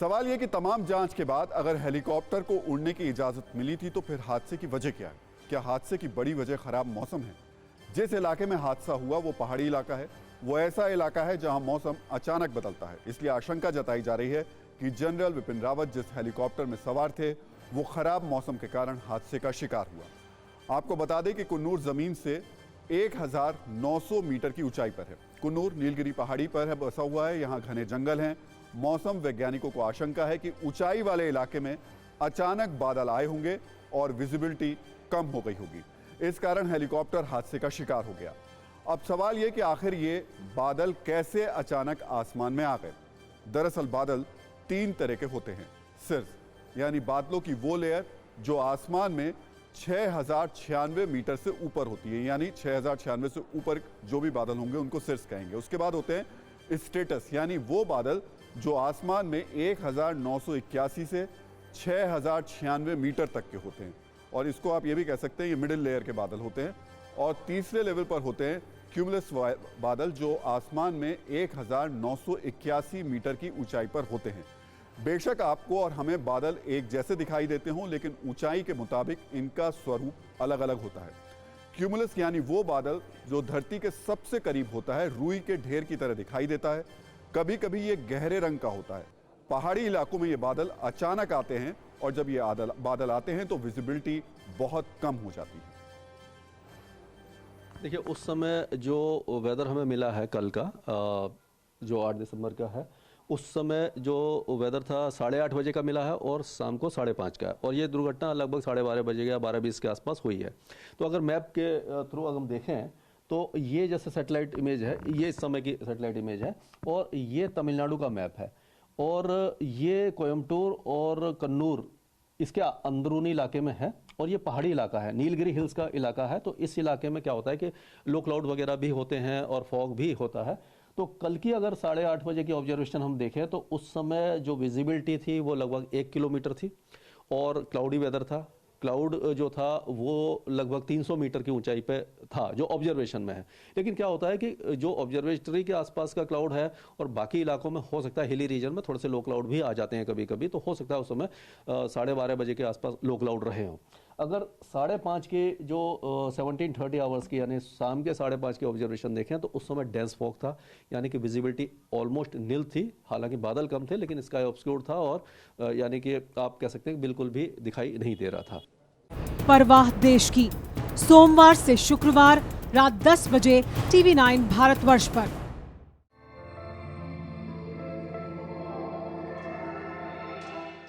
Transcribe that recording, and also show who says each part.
Speaker 1: सवाल यह कि तमाम जांच के बाद अगर हेलीकॉप्टर को उड़ने की इजाजत मिली थी तो फिर हादसे की वजह क्या है? क्या हादसे की बड़ी वजह खराब मौसम है? जिस इलाके में हादसा हुआ वो पहाड़ी इलाका है, वो ऐसा इलाका है जहां मौसम अचानक बदलता है। इसलिए आशंका जताई जा रही है कि जनरल विपिन रावत जिस हेलीकॉप्टर में सवार थे वो खराब मौसम के कारण हादसे का शिकार हुआ। आपको बता दें कि कुन्नूर जमीन से 1900 मीटर की ऊंचाई पर है। कुन्नूर नीलगिरी पहाड़ी पर है बसा हुआ है, यहाँ घने जंगल हैं। मौसम वैज्ञानिकों को आशंका है कि ऊंचाई वाले इलाके में अचानक बादल आए होंगे और विजिबिलिटी कम हो गई होगी। इस कारण हेलीकॉप्टर हादसे का शिकार हो गया। अब सवाल यह कि आखिर ये बादल कैसे अचानक आसमान में आ गए। दरअसल बादल 3 तरह के होते हैं। सिर्फ यानी बादलों की वो लेयर जो आसमान में 6096 मीटर से ऊपर होती है, यानी 6096 से ऊपर जो भी बादल होंगे उनको सिर्स कहेंगे। उसके बाद होते हैं स्टेटस, यानी वो बादल जो आसमान में 1981 से 6096 मीटर तक के होते हैं, और इसको आप ये भी कह सकते हैं ये मिडिल लेयर के बादल होते हैं। और तीसरे लेवल पर होते हैं क्यूमुलस बादल जो आसमान में 1981 मीटर की ऊंचाई पर होते हैं। बेशक आपको और हमें बादल एक जैसे दिखाई देते हों, लेकिन ऊंचाई के मुताबिक इनका स्वरूप अलग अलग होता है। क्यूमुलस यानी वो बादल जो धरती के सबसे करीब होता है, रुई के ढेर की तरह दिखाई देता है। कभी कभी ये गहरे रंग का होता है। पहाड़ी इलाकों में ये बादल अचानक आते हैं और जब ये बादल आते हैं तो विजिबिलिटी बहुत कम हो जाती है।
Speaker 2: देखिए, उस समय जो वेदर हमें मिला है कल का, जो 8 दिसंबर का है, उस समय जो वेदर था 8:30 बजे का मिला है और शाम को 5:30 का है। और ये दुर्घटना लगभग 12:30 बजे या 12:20 के आसपास हुई है। तो अगर मैप के थ्रू अगर हम देखें तो ये जैसे सैटेलाइट इमेज है, ये इस समय की सैटेलाइट इमेज है, और ये तमिलनाडु का मैप है, और ये कोयम्बटूर और कन्नूर इसके अंदरूनी इलाके में है, और ये पहाड़ी इलाका है, नीलगिरी हिल्स का इलाका है। तो इस इलाके में क्या होता है कि लो क्लाउड वगैरह भी होते हैं और फॉग भी होता है। तो कल की अगर 8:30 बजे की ऑब्जर्वेशन हम देखें तो उस समय जो विजिबिलिटी थी वो लगभग 1 किलोमीटर थी, और क्लाउडी वेदर था। क्लाउड जो था वो लगभग 300 मीटर की ऊंचाई पे था जो ऑब्जर्वेशन में है। लेकिन क्या होता है कि जो ऑब्जर्वेटरी के आसपास का क्लाउड है और बाकी इलाकों में हो सकता है, हिली रीजन में थोड़े से लो क्लाउड भी आ जाते हैं कभी कभी, तो हो सकता है उस समय 12:30 बजे के आसपास लो क्लाउड रहे हों। अगर 5:30 के जो 1730 आवर्स की यानी शाम के 5:30 की ऑब्जर्वेशन देखें तो उस समय डेंस फॉग था, यानी कि विजिबिलिटी ऑलमोस्ट नील थी। हालांकि बादल कम थे लेकिन स्काई ऑब्स्क्योर्ड था, और यानी कि आप कह सकते हैं बिल्कुल भी दिखाई नहीं दे रहा था।
Speaker 3: परवाह देश की, सोमवार से शुक्रवार रात 10 बजे TV9 भारतवर्ष पर।